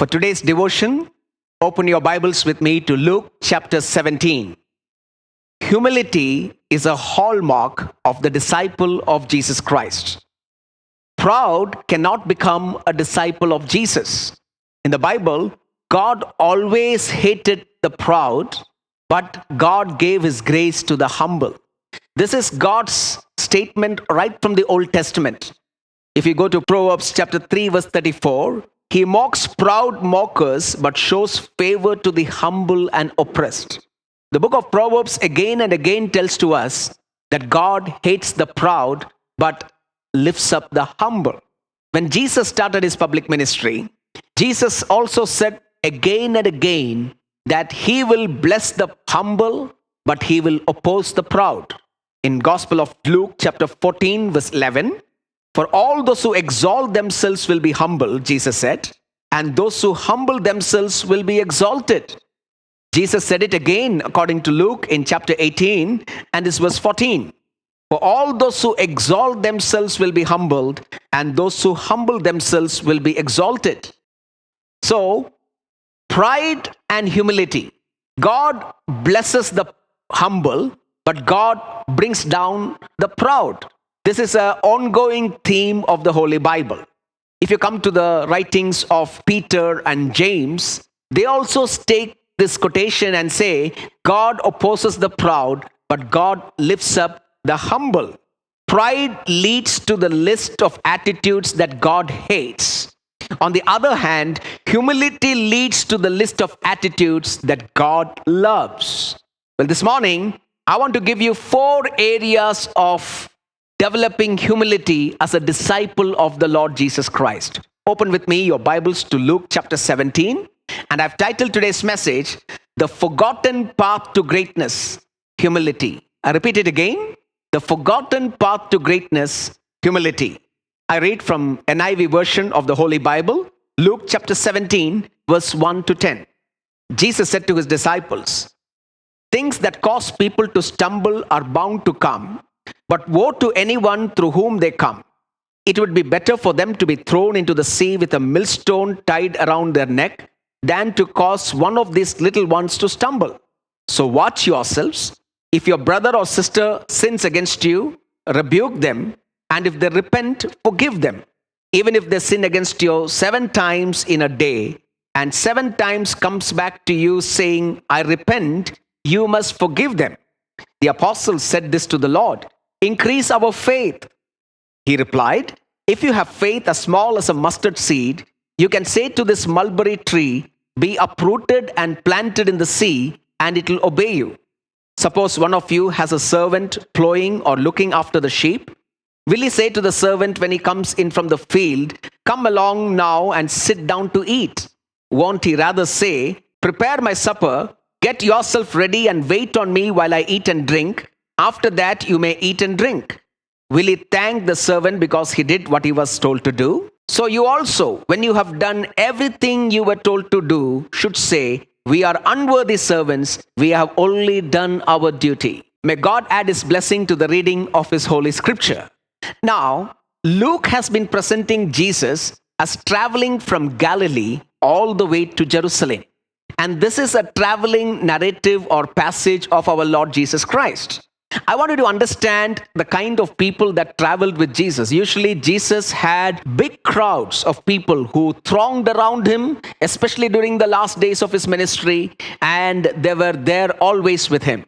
For today's devotion, open your Bibles with me to Luke chapter 17. Humility is a hallmark of the disciple of Jesus Christ. Proud cannot become a disciple of Jesus. In the Bible, God always hated the proud, but God gave his grace to the humble. This is God's statement right from the Old Testament. If you go to Proverbs chapter 3 verse 34, he mocks proud mockers but shows favor to the humble and oppressed. The book of Proverbs again and again tells to us that God hates the proud but lifts up the humble. When Jesus started his public ministry, Jesus also said again and again that he will bless the humble but he will oppose the proud. In Gospel of Luke chapter 14 verse 11, for all those who exalt themselves will be humbled, Jesus said, and those who humble themselves will be exalted. Jesus said it again according to Luke in chapter 18 and this verse 14. For all those who exalt themselves will be humbled, and those who humble themselves will be exalted. So, pride and humility. God blesses the humble, but God brings down the proud. This is an ongoing theme of the Holy Bible. If you come to the writings of Peter and James, they also take this quotation and say, God opposes the proud, but God lifts up the humble. Pride leads to the list of attitudes that God hates. On the other hand, humility leads to the list of attitudes that God loves. Well, this morning, I want to give you 4 areas of developing humility as a disciple of the Lord Jesus Christ. Open with me your Bibles to Luke chapter 17, and I've titled today's message, The Forgotten Path to Greatness, Humility. I repeat it again, The Forgotten Path to Greatness, Humility. I read from NIV version of the Holy Bible, Luke chapter 17, verse 1 to 10. Jesus said to his disciples, things that cause people to stumble are bound to come, but woe to anyone through whom they come. It would be better for them to be thrown into the sea with a millstone tied around their neck than to cause one of these little ones to stumble. So watch yourselves. If your brother or sister sins against you, rebuke them, and if they repent, forgive them. Even if they sin against you 7 times in a day, and 7 times comes back to you saying, I repent, you must forgive them. The apostles said this to the Lord, increase our faith. He replied, if you have faith as small as a mustard seed, you can say to this mulberry tree, be uprooted and planted in the sea, and it will obey you. Suppose one of you has a servant plowing or looking after the sheep. Will he say to the servant when he comes in from the field, come along now and sit down to eat? Won't he rather say, prepare my supper, get yourself ready and wait on me while I eat and drink. After that, you may eat and drink. Will he thank the servant because he did what he was told to do? So you also, when you have done everything you were told to do, should say, we are unworthy servants. We have only done our duty. May God add his blessing to the reading of his holy scripture. Now, Luke has been presenting Jesus as traveling from Galilee all the way to Jerusalem. And this is a traveling narrative or passage of our Lord Jesus Christ. I want you to understand the kind of people that traveled with Jesus. Usually Jesus had big crowds of people who thronged around him, especially during the last days of his ministry, and they were there always with him.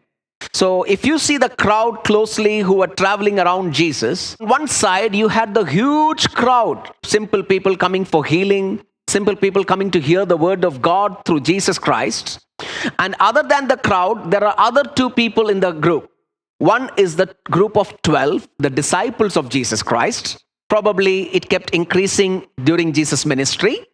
So if you see the crowd closely who were traveling around Jesus, on one side you had the huge crowd, simple people coming for healing, simple people coming to hear the word of God through Jesus Christ. And other than the crowd, there are other 2 people in the group. One is the group of 12, the disciples of Jesus Christ. Probably it kept increasing during Jesus' ministry.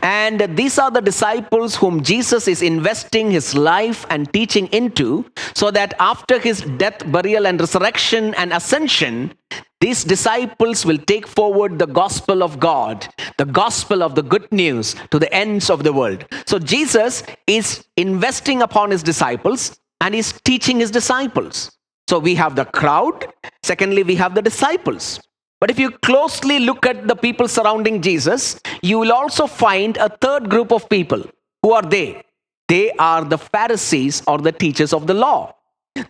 And these are the disciples whom Jesus is investing his life and teaching into, so that after his death, burial, and resurrection and ascension, these disciples will take forward the gospel of God, the gospel of the good news to the ends of the world. So Jesus is investing upon his disciples and is teaching his disciples. So we have the crowd. Secondly, we have the disciples. But if you closely look at the people surrounding Jesus, you will also find a third group of people. Who are they? They are the Pharisees, or the teachers of the law.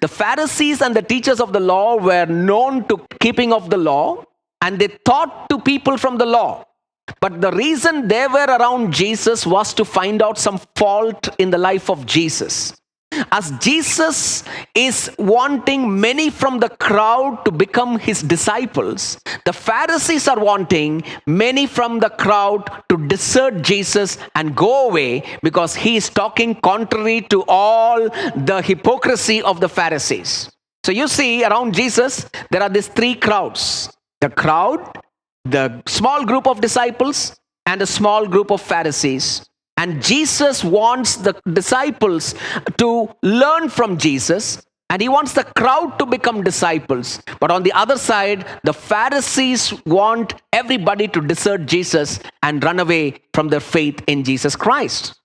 The Pharisees and the teachers of the law were known to keeping of the law, and they taught to people from the law. But the reason they were around Jesus was to find out some fault in the life of Jesus. As Jesus is wanting many from the crowd to become his disciples, the Pharisees are wanting many from the crowd to desert Jesus and go away, because he is talking contrary to all the hypocrisy of the Pharisees. So you see, around Jesus, there are these three crowds: the crowd, the small group of disciples, and a small group of Pharisees. And Jesus wants the disciples to learn from Jesus, and he wants the crowd to become disciples. But on the other side, the Pharisees want everybody to desert Jesus and run away from their faith in Jesus Christ.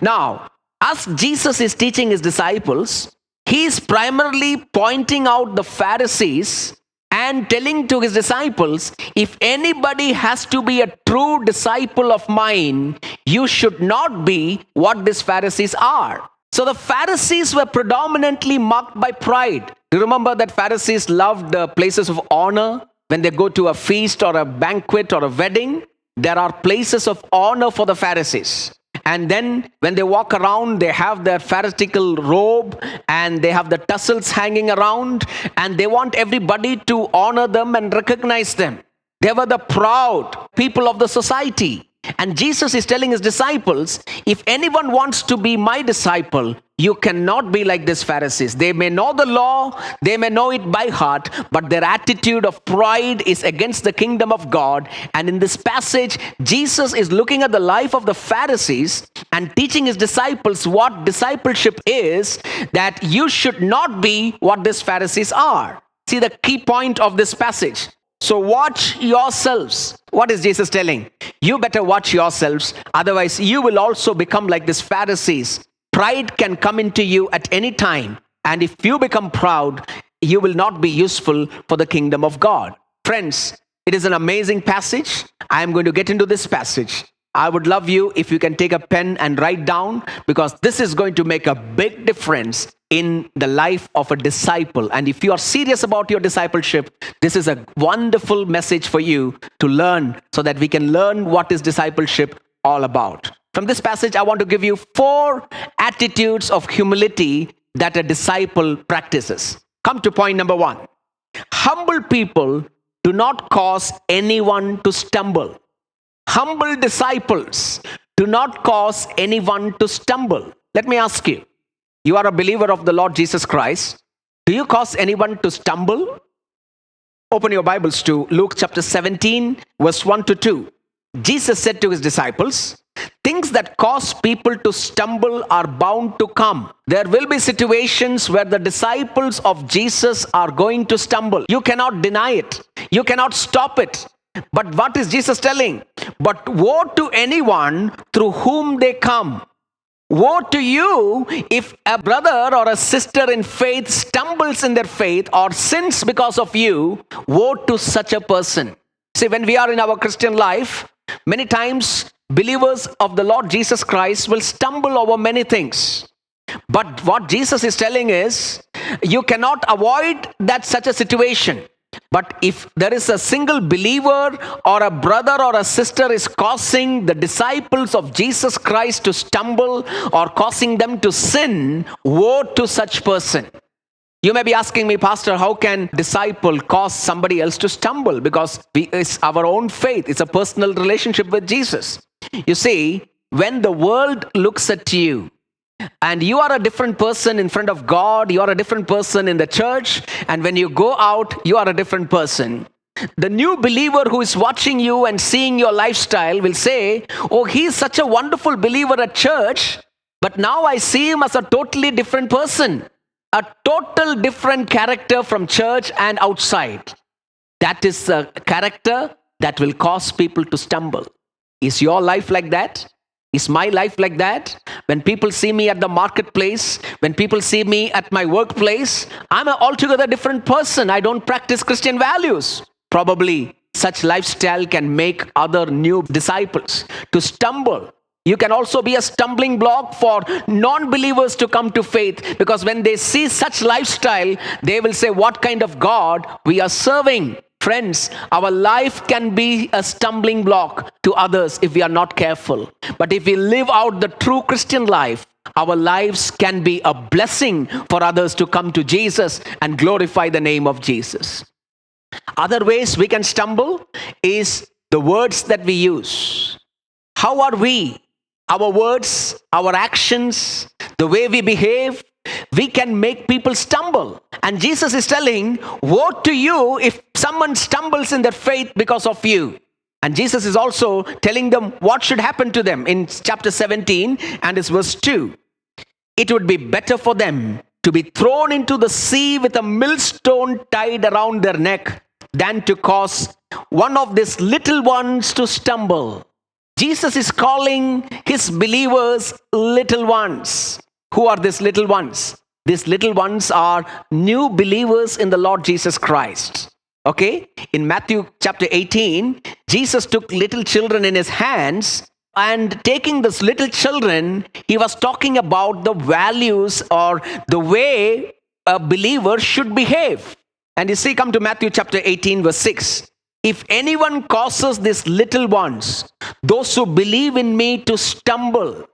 Now, as Jesus is teaching his disciples, he is primarily pointing out the Pharisees and telling to his disciples, if anybody has to be a true disciple of mine, you should not be what these Pharisees are. So the Pharisees were predominantly marked by pride. Do you remember that Pharisees loved places of honor? When they go to a feast or a banquet or a wedding, there are places of honor for the Pharisees. And then when they walk around, they have their Pharisaical robe and they have the tassels hanging around, and they want everybody to honor them and recognize them. They were the proud people of the society. And Jesus is telling his disciples, if anyone wants to be my disciple, you cannot be like these Pharisees. They may know the law, they may know it by heart, but their attitude of pride is against the kingdom of God. And in this passage, Jesus is looking at the life of the Pharisees and teaching his disciples what discipleship is, that you should not be what these Pharisees are. See the key point of this passage. So watch yourselves. What is Jesus telling? You better watch yourselves, otherwise you will also become like these Pharisees. Pride can come into you at any time, and if you become proud, you will not be useful for the kingdom of God. Friends, it is an amazing passage. I am going to get into this passage. I would love you if you can take a pen and write down, because this is going to make a big difference in the life of a disciple. And if you are serious about your discipleship, this is a wonderful message for you to learn, so that we can learn what is discipleship all about. From this passage, I want to give you 4 attitudes of humility that a disciple practices. Come to point number 1. Humble people do not cause anyone to stumble. Humble disciples do not cause anyone to stumble. Let me ask you, you are a believer of the Lord Jesus Christ. Do you cause anyone to stumble? Open your Bibles to Luke chapter 17, verse 1 to 2. Jesus said to his disciples, things that cause people to stumble are bound to come. There will be situations where the disciples of Jesus are going to stumble. You cannot deny it. You cannot stop it. But what is Jesus telling? But woe to anyone through whom they come. Woe to you if a brother or a sister in faith stumbles in their faith or sins because of you. Woe to such a person. See, when we are in our Christian life, many times believers of the Lord Jesus Christ will stumble over many things. But what Jesus is telling is, you cannot avoid that such a situation. But if there is a single believer or a brother or a sister is causing the disciples of Jesus Christ to stumble or causing them to sin, woe to such person. You may be asking me, Pastor, how can disciple cause somebody else to stumble? Because it's our own faith. It's a personal relationship with Jesus. You see, when the world looks at you, and you are a different person in front of God, you are a different person in the church, and when you go out, you are a different person. The new believer who is watching you and seeing your lifestyle will say, oh, he is such a wonderful believer at church, but now I see him as a totally different person. A total different character from church and outside. That is a character that will cause people to stumble. Is your life like that? Is my life like that? When people see me at the marketplace, when people see me at my workplace, I'm an altogether different person. I don't practice Christian values. Probably Such lifestyle can make other new disciples to stumble. You can also be a stumbling block for non-believers to come to faith, because when they see such lifestyle, they will say, what kind of God we are serving? Friends, our life can be a stumbling block to others if we are not careful. But if we live out the true Christian life, our lives can be a blessing for others to come to Jesus and glorify the name of Jesus. Other ways we can stumble is the words that we use. How are we? Our words, our actions, the way we behave, we can make people stumble. And Jesus is telling, woe to you if someone stumbles in their faith because of you. And Jesus is also telling them what should happen to them in chapter 17 and it's verse 2. It would be better for them to be thrown into the sea with a millstone tied around their neck than to cause one of these little ones to stumble. Jesus is calling his believers little ones. Who are these little ones? These little ones are new believers in the Lord Jesus Christ. Okay? In Matthew chapter 18, Jesus took little children in his hands, and taking these little children, he was talking about the values or the way a believer should behave. And you see, come to Matthew chapter 18, verse 6. If anyone causes these little ones, those who believe in me, to stumble.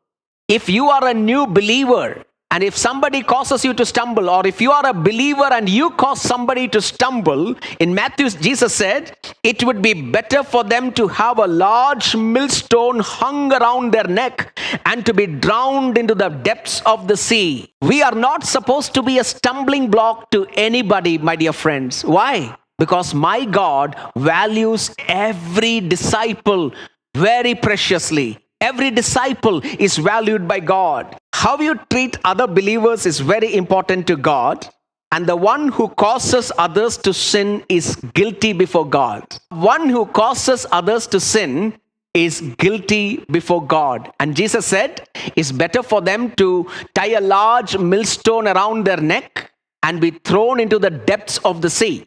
If you are a new believer, and if somebody causes you to stumble, or if you are a believer and you cause somebody to stumble, in Matthew, Jesus said, it would be better for them to have a large millstone hung around their neck and to be drowned into the depths of the sea. We are not supposed to be a stumbling block to anybody, my dear friends. Why? Because my God values every disciple very preciously. Every disciple is valued by God. How you treat other believers is very important to God. And the one who causes others to sin is guilty before God. One who causes others to sin is guilty before God. And Jesus said, it's better for them to tie a large millstone around their neck and be thrown into the depths of the sea.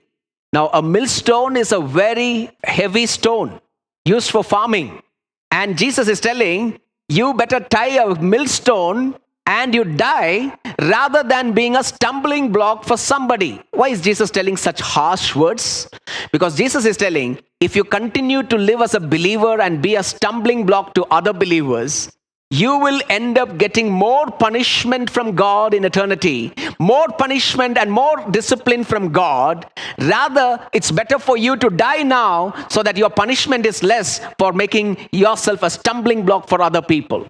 Now, a millstone is a very heavy stone used for farming. And Jesus is telling, you better tie a millstone and you die rather than being a stumbling block for somebody. Why is Jesus telling such harsh words? Because Jesus is telling, if you continue to live as a believer and be a stumbling block to other believers, you will end up getting more punishment from God in eternity, more punishment and more discipline from God. Rather, it's better for you to die now so that your punishment is less for making yourself a stumbling block for other people.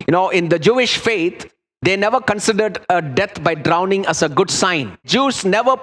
You know, in the Jewish faith, they never considered a death by drowning as a good sign. Jews never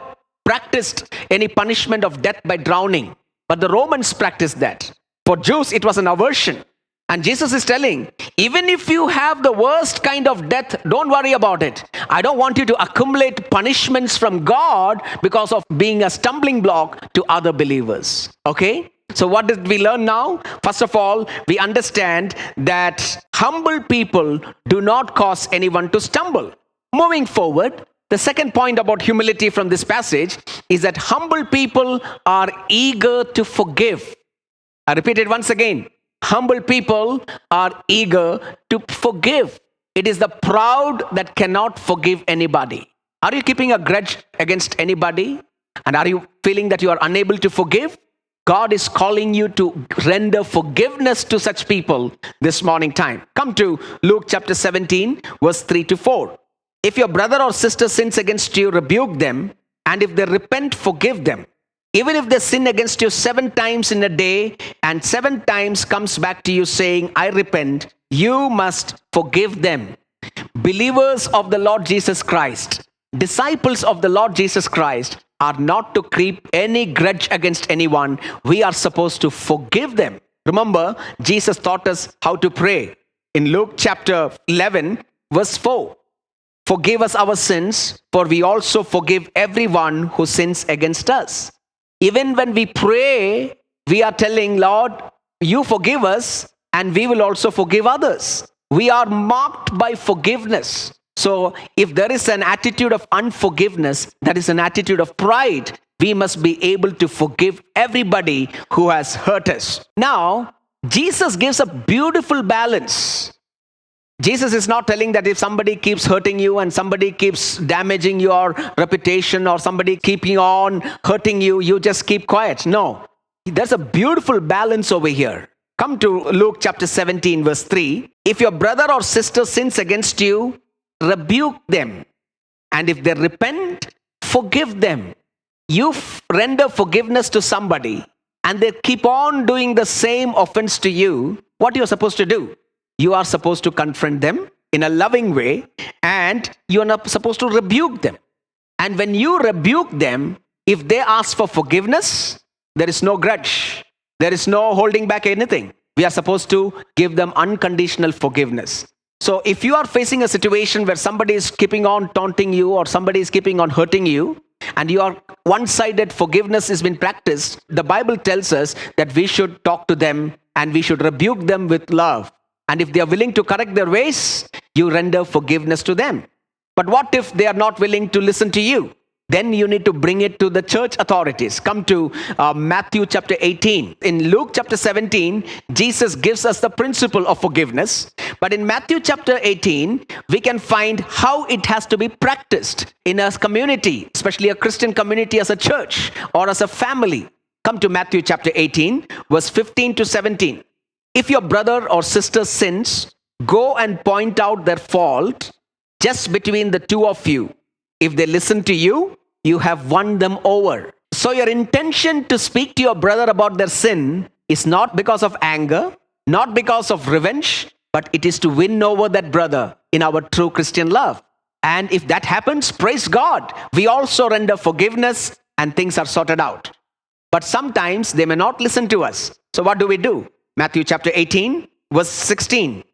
practiced any punishment of death by drowning, but the Romans practiced that. For Jews, it was an aversion. And Jesus is telling, even if you have the worst kind of death, don't worry about it. I don't want you to accumulate punishments from God because of being a stumbling block to other believers. Okay? So what did we learn now? First of all, we understand that humble people do not cause anyone to stumble. Moving forward, the second point about humility from this passage is that humble people are eager to forgive. I repeat it once again. Humble people are eager to forgive. It is the proud that cannot forgive anybody. Are you keeping a grudge against anybody? And are you feeling that you are unable to forgive? God is calling you to render forgiveness to such people this morning time. Come to Luke chapter 17, verse 3 to 4. If your brother or sister sins against you, rebuke them. And if they repent, forgive them. Even if they sin against you 7 times in a day, and 7 times comes back to you saying, I repent, you must forgive them. Believers of the Lord Jesus Christ, disciples of the Lord Jesus Christ, are not to keep any grudge against anyone. We are supposed to forgive them. Remember, Jesus taught us how to pray. In Luke chapter 11, verse 4. Forgive us our sins, for we also forgive everyone who sins against us. Even when we pray, we are telling, Lord, you forgive us, and we will also forgive others. We are marked by forgiveness. So if there is an attitude of unforgiveness, that is an attitude of pride. we must be able to forgive everybody who has hurt us. Now, Jesus gives a beautiful balance. Jesus is not telling that if somebody keeps hurting you and somebody keeps damaging your reputation or somebody keeping on hurting you, you just keep quiet. No, there's a beautiful balance over here. Come to Luke chapter 17, verse 3. If your brother or sister sins against you, rebuke them. And if they repent, forgive them. You render forgiveness to somebody and they keep on doing the same offense to you, what you're supposed to do? You are supposed to confront them in a loving way, and you're not supposed to rebuke them. And when you rebuke them, if they ask for forgiveness, there is no grudge. There is no holding back anything. We are supposed to give them unconditional forgiveness. So if you are facing a situation where somebody is keeping on taunting you or somebody is keeping on hurting you, and your one-sided forgiveness has been practiced, the Bible tells us that we should talk to them and we should rebuke them with love. And if they are willing to correct their ways, you render forgiveness to them. But what if they are not willing to listen to you? Then you need to bring it to the church authorities. Come to Matthew chapter 18. In Luke chapter 17, Jesus gives us the principle of forgiveness. But in Matthew chapter 18, we can find how it has to be practiced in a community, especially a Christian community as a church or as a family. Come to Matthew chapter 18, verse 15 to 17. If your brother or sister sins, go and point out their fault just between the two of you. If they listen to you, you have won them over. So your intention to speak to your brother about their sin is not because of anger, not because of revenge, but it is to win over that brother in our true Christian love. And if that happens, praise God. We also render forgiveness and things are sorted out. But sometimes they may not listen to us. So what do? Matthew chapter 18, verse 16.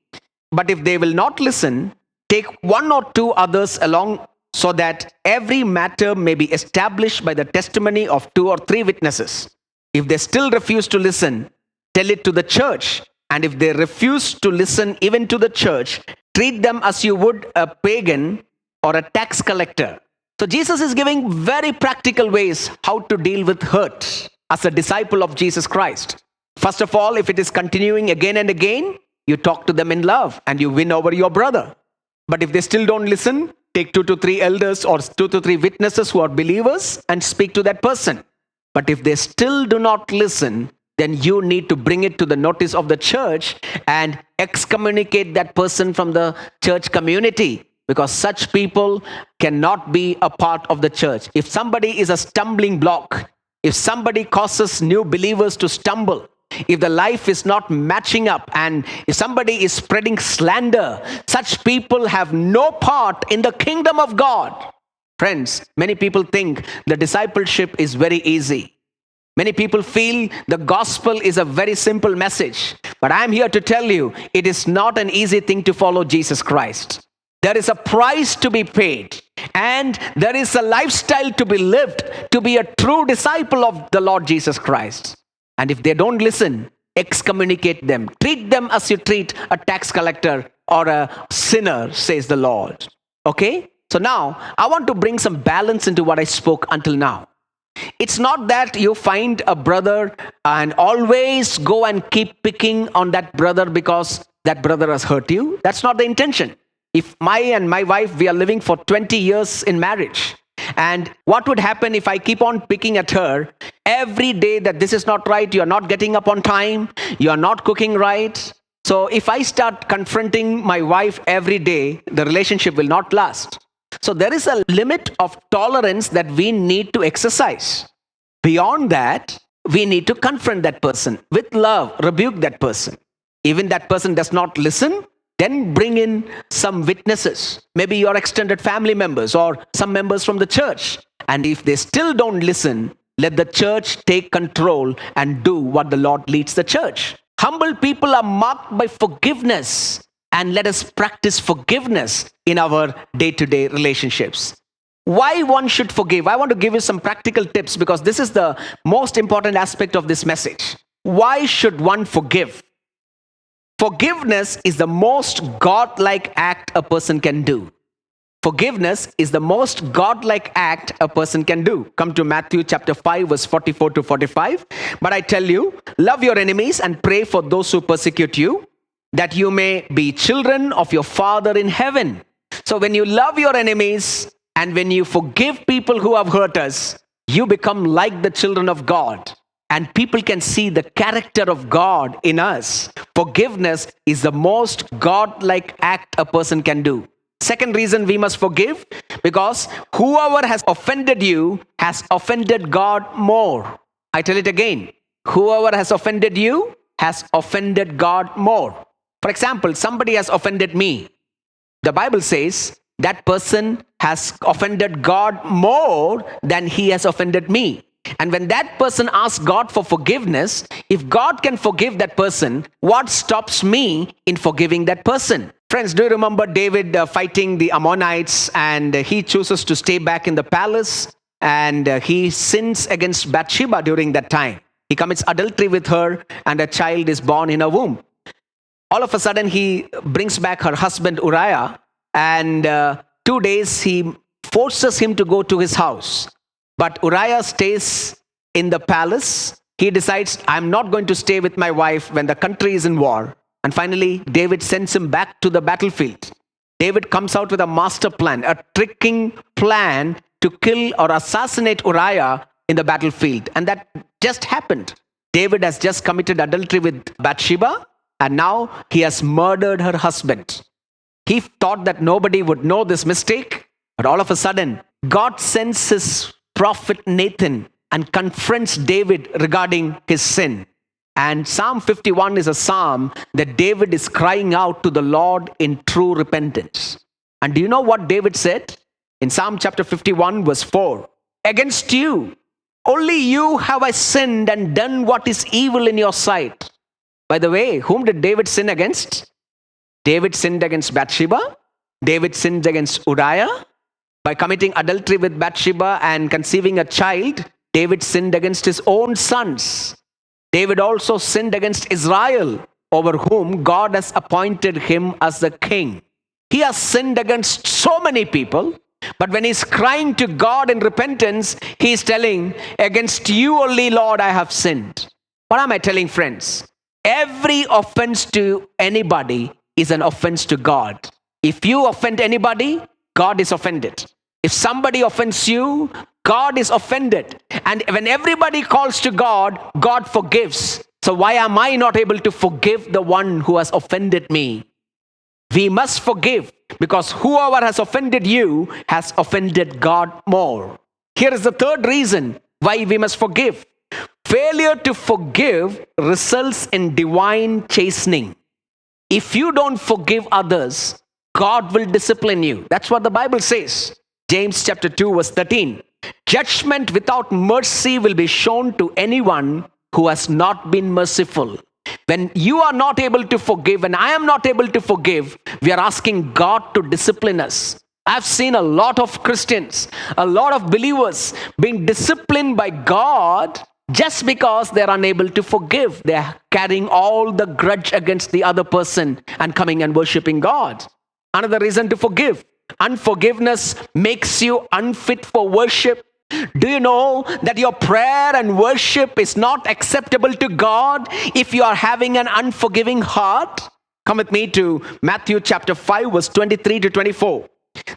But if they will not listen, take one or two others along, so that every matter may be established by the testimony of 2 or 3 witnesses. If they still refuse to listen, tell it to the church. And if they refuse to listen even to the church, treat them as you would a pagan or a tax collector. So Jesus is giving very practical ways how to deal with hurt as a disciple of Jesus Christ. First of all, if it is continuing again and again, you talk to them in love and you win over your brother. But if they still don't listen, take 2 to 3 elders or 2 to 3 witnesses who are believers and speak to that person. But if they still do not listen, then you need to bring it to the notice of the church and excommunicate that person from the church community, because such people cannot be a part of the church. If somebody is a stumbling block, if somebody causes new believers to stumble, if the life is not matching up, and if somebody is spreading slander, such people have no part in the kingdom of God. Friends, many people think the discipleship is very easy. Many people feel the gospel is a very simple message. But I'm here to tell you, it is not an easy thing to follow Jesus Christ. There is a price to be paid, and there is a lifestyle to be lived to be a true disciple of the Lord Jesus Christ. And if they don't listen, excommunicate them. Treat them as you treat a tax collector or a sinner, says the Lord. Okay? So now, I want to bring some balance into what I spoke until now. It's not that you find a brother and always go and keep picking on that brother because that brother has hurt you. That's not the intention. If my wife, we are living for 20 years in marriage. And what would happen if I keep on picking at her every day that this is not right, you're not getting up on time, you're not cooking right. So if I start confronting my wife every day, the relationship will not last. So there is a limit of tolerance that we need to exercise. Beyond that, we need to confront that person with love, rebuke that person. Even that person does not listen, then bring in some witnesses, maybe your extended family members or some members from the church. And if they still don't listen, let the church take control and do what the Lord leads the church. Humble people are marked by forgiveness, and let us practice forgiveness in our day-to-day relationships. Why one should forgive? I want to give you some practical tips because this is the most important aspect of this message. Why should one forgive? Forgiveness is the most God-like act a person can do. Forgiveness is the most godlike act a person can do. Come to Matthew chapter 5, verse 44 to 45. But I tell you, love your enemies and pray for those who persecute you, that you may be children of your Father in heaven. So when you love your enemies and when you forgive people who have hurt us, you become like the children of God. And people can see the character of God in us. Forgiveness is the most godlike act a person can do. Second reason we must forgive, because whoever has offended you has offended God more. I tell it again. Whoever has offended you has offended God more. For example, somebody has offended me. The Bible says that person has offended God more than he has offended me. And when that person asks God for forgiveness, if God can forgive that person, what stops me in forgiving that person? Friends, do you remember David fighting the Ammonites, and he chooses to stay back in the palace, and he sins against Bathsheba during that time. He commits adultery with her, and a child is born in her womb. All of a sudden, he brings back her husband Uriah, and 2 days he forces him to go to his house. But Uriah stays in the palace. He decides, I'm not going to stay with my wife when the country is in war. And finally, David sends him back to the battlefield. David comes out with a master plan, a tricking plan to kill or assassinate Uriah in the battlefield. And that just happened. David has just committed adultery with Bathsheba, and now he has murdered her husband. He thought that nobody would know this mistake, but all of a sudden, God sends his prophet Nathan and confronts David regarding his sin. And Psalm 51 is a psalm that David is crying out to the Lord in true repentance. And do you know what David said? In Psalm chapter 51, verse 4, against you, only you have I sinned and done what is evil in your sight. By the way, whom did David sin against? David sinned against Bathsheba. David sinned against Uriah. By committing adultery with Bathsheba and conceiving a child, David sinned against his own sons. David also sinned against Israel, over whom God has appointed him as the king. He has sinned against so many people, but when he's crying to God in repentance, he's telling, against you only, Lord, I have sinned. What am I telling, friends? Every offense to anybody is an offense to God. If you offend anybody, God is offended. If somebody offends you, God is offended. And when everybody calls to God, God forgives. So why am I not able to forgive the one who has offended me? We must forgive, because whoever has offended you has offended God more. Here is the third reason why we must forgive. Failure to forgive results in divine chastening. If you don't forgive others, God will discipline you. That's what the Bible says. James chapter 2, verse 13. Judgment without mercy will be shown to anyone who has not been merciful. When you are not able to forgive, and I am not able to forgive, we are asking God to discipline us. I've seen a lot of Christians, a lot of believers being disciplined by God just because they're unable to forgive. They're carrying all the grudge against the other person and coming and worshiping God. Another reason to forgive. Unforgiveness makes you unfit for worship. Do you know that your prayer and worship is not acceptable to God if you are having an unforgiving heart? Come with me to Matthew chapter 5, verse 23 to 24.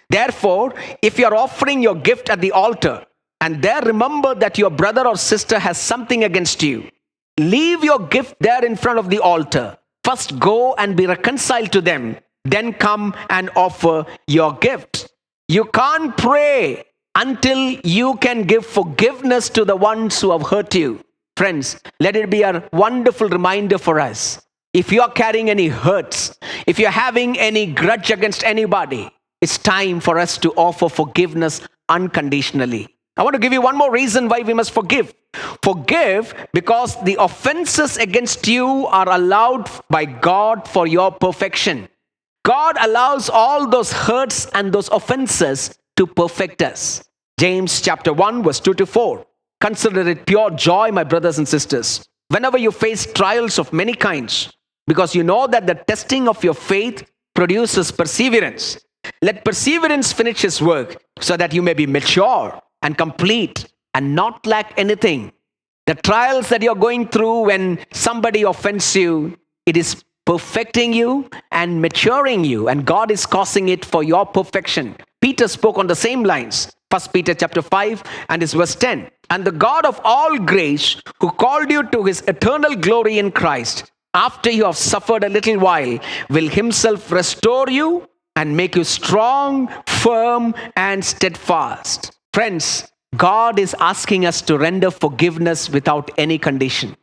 Therefore, if you are offering your gift at the altar, and there remember that your brother or sister has something against you, leave your gift there in front of the altar. First go and be reconciled to them, then come and offer your gift. You can't pray until you can give forgiveness to the ones who have hurt you. Friends, let it be a wonderful reminder for us. If you are carrying any hurts, if you're having any grudge against anybody, it's time for us to offer forgiveness unconditionally. I want to give you one more reason why we must forgive. Forgive because the offenses against you are allowed by God for your perfection. God allows all those hurts and those offenses to perfect us. James chapter 1, verse 2 to 4. Consider it pure joy, my brothers and sisters, whenever you face trials of many kinds, because you know that the testing of your faith produces perseverance. Let perseverance finish its work so that you may be mature and complete and not lack anything. The trials that you're going through when somebody offends you, it is perfecting you and maturing you, and God is causing it for your perfection. Peter spoke on the same lines. 1 Peter chapter 5 and his verse 10. And the God of all grace, who called you to his eternal glory in Christ, after you have suffered a little while, will himself restore you and make you strong, firm, and steadfast. Friends, God is asking us to render forgiveness without any condition.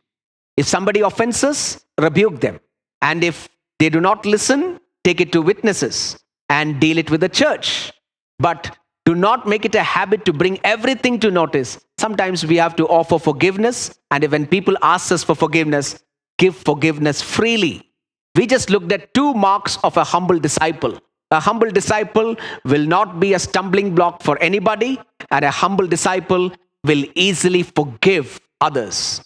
If somebody offends us, rebuke them. And if they do not listen, take it to witnesses and deal it with the church. But do not make it a habit to bring everything to notice. Sometimes we have to offer forgiveness, and when people ask us for forgiveness, give forgiveness freely. We just looked at 2 marks of a humble disciple. A humble disciple will not be a stumbling block for anybody, and a humble disciple will easily forgive others.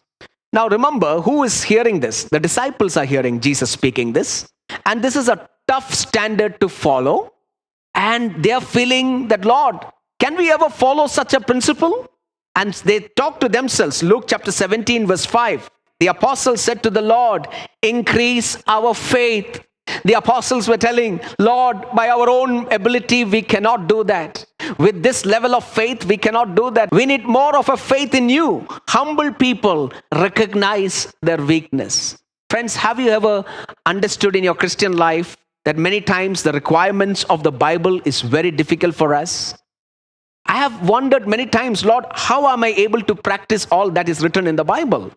Now remember, who is hearing this? The disciples are hearing Jesus speaking this, and this is a tough standard to follow, and they are feeling that, Lord, can we ever follow such a principle? And they talk to themselves. Luke chapter 17 verse 5. The apostles said to the Lord, increase our faith. The apostles were telling, Lord, by our own ability, we cannot do that. With this level of faith, we cannot do that. We need more of a faith in you. Humble people recognize their weakness. Friends, have you ever understood in your Christian life that many times the requirements of the Bible is very difficult for us? I have wondered many times, Lord, how am I able to practice all that is written in the Bible?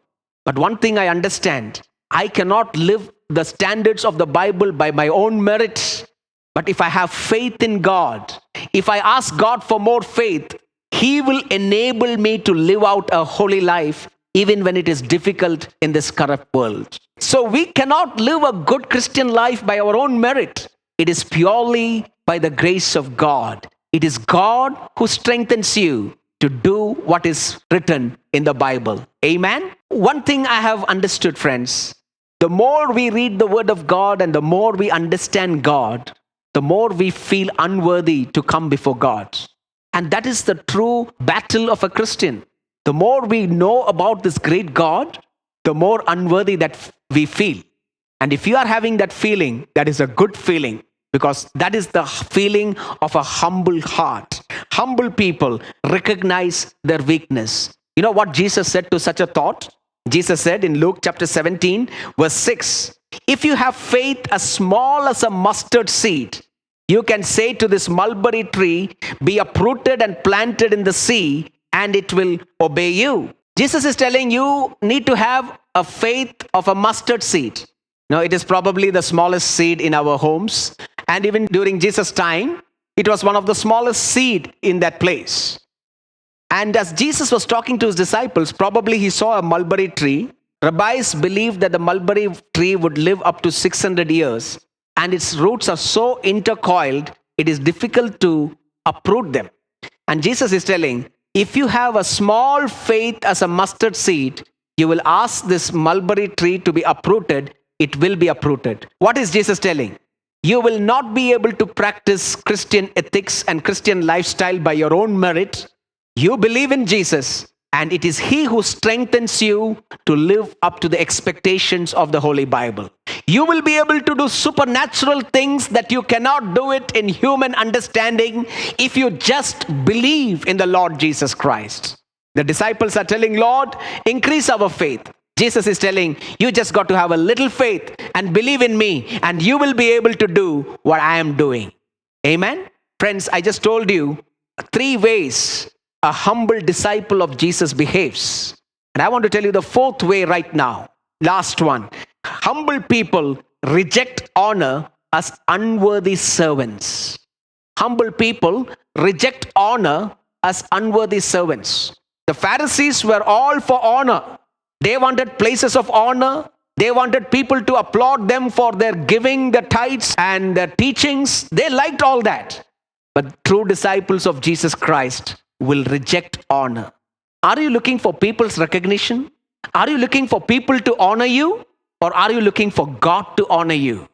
But one thing I understand, I cannot live the standards of the Bible by my own merit. But if I have faith in God, if I ask God for more faith, He will enable me to live out a holy life, even when it is difficult in this corrupt world. So we cannot live a good Christian life by our own merit. It is purely by the grace of God. It is God who strengthens you to do what is written in the Bible. Amen? One thing I have understood, friends, the more we read the Word of God and the more we understand God, the more we feel unworthy to come before God. And that is the true battle of a Christian. The more we know about this great God, the more unworthy that we feel. And if you are having that feeling, that is a good feeling, because that is the feeling of a humble heart. Humble people recognize their weakness. You know what Jesus said to such a thought? Jesus said in Luke chapter 17, verse 6, if you have faith as small as a mustard seed, you can say to this mulberry tree, be uprooted and planted in the sea, and it will obey you. Jesus is telling you need to have a faith of a mustard seed. Now, it is probably the smallest seed in our homes. And even during Jesus' time, it was one of the smallest seed in that place. And as Jesus was talking to his disciples, probably he saw a mulberry tree. Rabbis believed that the mulberry tree would live up to 600 years. And its roots are so intercoiled, it is difficult to uproot them. And Jesus is telling, if you have a small faith as a mustard seed, you will ask this mulberry tree to be uprooted, it will be uprooted. What is Jesus telling? You will not be able to practice Christian ethics and Christian lifestyle by your own merit. You believe in Jesus, and it is He who strengthens you to live up to the expectations of the Holy Bible. You will be able to do supernatural things that you cannot do it in human understanding if you just believe in the Lord Jesus Christ. The disciples are telling, Lord, increase our faith. Jesus is telling, you just got to have a little faith and believe in me, and you will be able to do what I am doing. Amen? Friends, I just told you 3 ways a humble disciple of Jesus behaves. And I want to tell you the 4th way right now. Last one. Humble people reject honor as unworthy servants. Humble people reject honor as unworthy servants. The Pharisees were all for honor. They wanted places of honor. They wanted people to applaud them for their giving, their tithes and their teachings. They liked all that. But true disciples of Jesus Christ will reject honor. Are you looking for people's recognition? Are you looking for people to honor you? Or are you looking for God to honor you?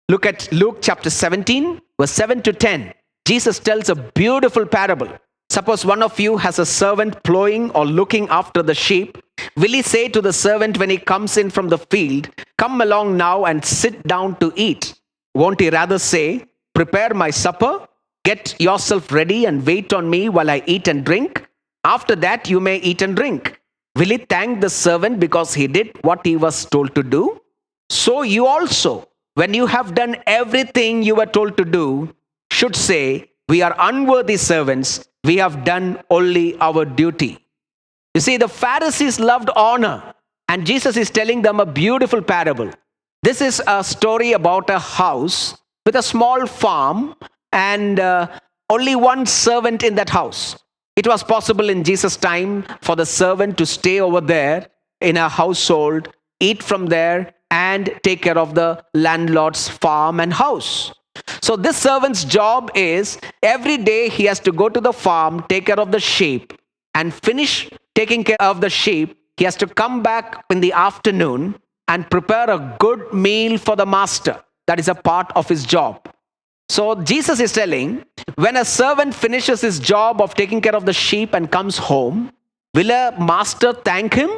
Look at Luke chapter 17, verse 7 to 10. Jesus tells a beautiful parable. Suppose one of you has a servant plowing or looking after the sheep. Will he say to the servant when he comes in from the field, "Come along now and sit down to eat"? Won't he rather say, "Prepare my supper, get yourself ready and wait on me while I eat and drink? After that you may eat and drink"? Will he thank the servant because he did what he was told to do? So you also, when you have done everything you were told to do, should say, "We are unworthy servants. We have done only our duty." You see, the Pharisees loved honor, and Jesus is telling them a beautiful parable. This is a story about a house with a small farm and only one servant in that house. It was possible in Jesus' time for the servant to stay over there in a household, eat from there, and take care of the landlord's farm and house. So this servant's job is every day he has to go to the farm, take care of the sheep, and finish taking care of the sheep. He has to come back in the afternoon and prepare a good meal for the master. That is a part of his job. So Jesus is telling, when a servant finishes his job of taking care of the sheep and comes home, will a master thank him?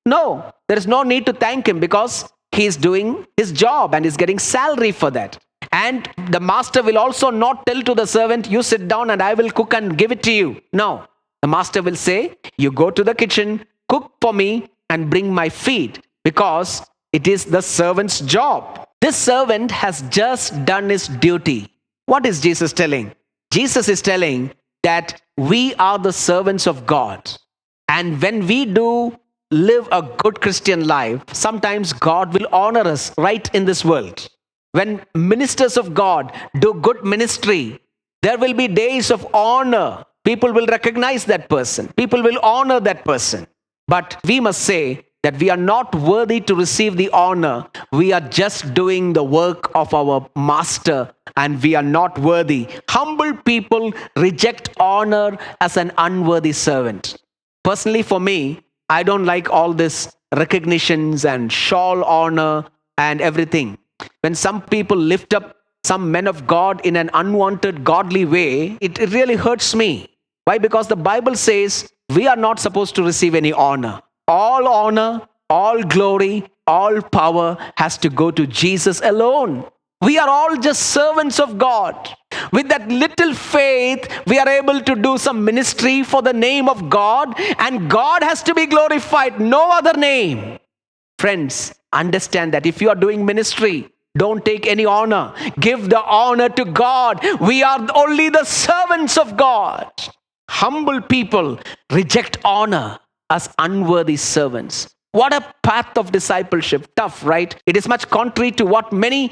No, there is no need to thank him because he is doing his job and is getting salary for that. And the master will also not tell to the servant, "You sit down and I will cook and give it to you." No, the master will say, "You go to the kitchen, cook for me and bring my feed," because it is the servant's job. This servant has just done his duty. What is Jesus telling? Jesus is telling that we are the servants of God. And when we do live a good Christian life, sometimes God will honor us right in this world. When ministers of God do good ministry, there will be days of honor. People will recognize that person. People will honor that person. But we must say that we are not worthy to receive the honor. We are just doing the work of our master and we are not worthy. Humble people reject honor as an unworthy servant. Personally, for me, I don't like all this recognitions and shawl honor and everything. When some people lift up some men of God in an unwanted godly way, it really hurts me. Why? Because the Bible says we are not supposed to receive any honor. All honor, all glory, all power has to go to Jesus alone. We are all just servants of God. With that little faith, we are able to do some ministry for the name of God, and God has to be glorified, no other name. Friends, understand that if you are doing ministry, don't take any honor. Give the honor to God. We are only the servants of God. Humble people reject honor as unworthy servants. What a path of discipleship. Tough, right? It is much contrary to what many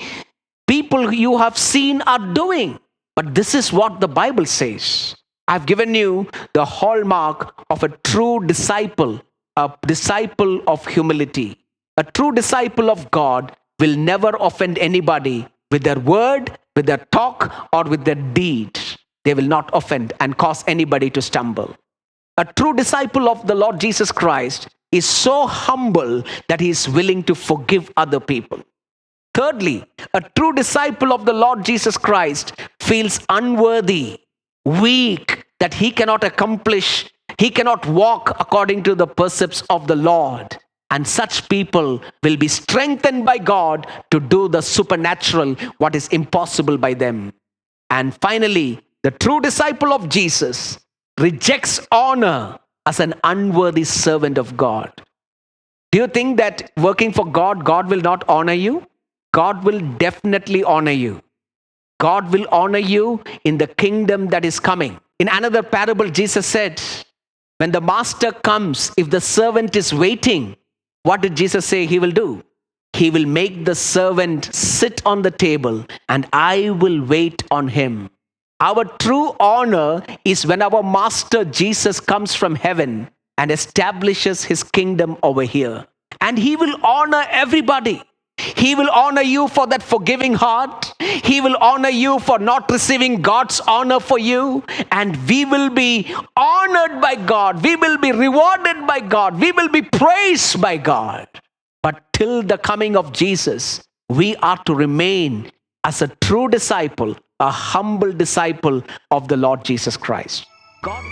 people you have seen are doing. But this is what the Bible says. I've given you the hallmark of a true disciple, a disciple of humility. A true disciple of God will never offend anybody with their word, with their talk, or with their deed. They will not offend and cause anybody to stumble. A true disciple of the Lord Jesus Christ is so humble that he is willing to forgive other people. Thirdly, a true disciple of the Lord Jesus Christ feels unworthy, weak, that he cannot accomplish, he cannot walk according to the precepts of the Lord. And such people will be strengthened by God to do the supernatural, what is impossible by them. And finally, the true disciple of Jesus rejects honor as an unworthy servant of God. Do you think that working for God, God will not honor you? God will definitely honor you. God will honor you in the kingdom that is coming. In another parable, Jesus said, when the master comes, if the servant is waiting, what did Jesus say he will do? He will make the servant sit on the table and I will wait on him. Our true honor is when our master Jesus comes from heaven and establishes his kingdom over here. And he will honor everybody. He will honor you for that forgiving heart. He will honor you for not receiving God's honor for you. And we will be honored by God. We will be rewarded by God. We will be praised by God. But till the coming of Jesus, we are to remain as a true disciple, a humble disciple of the Lord Jesus Christ. God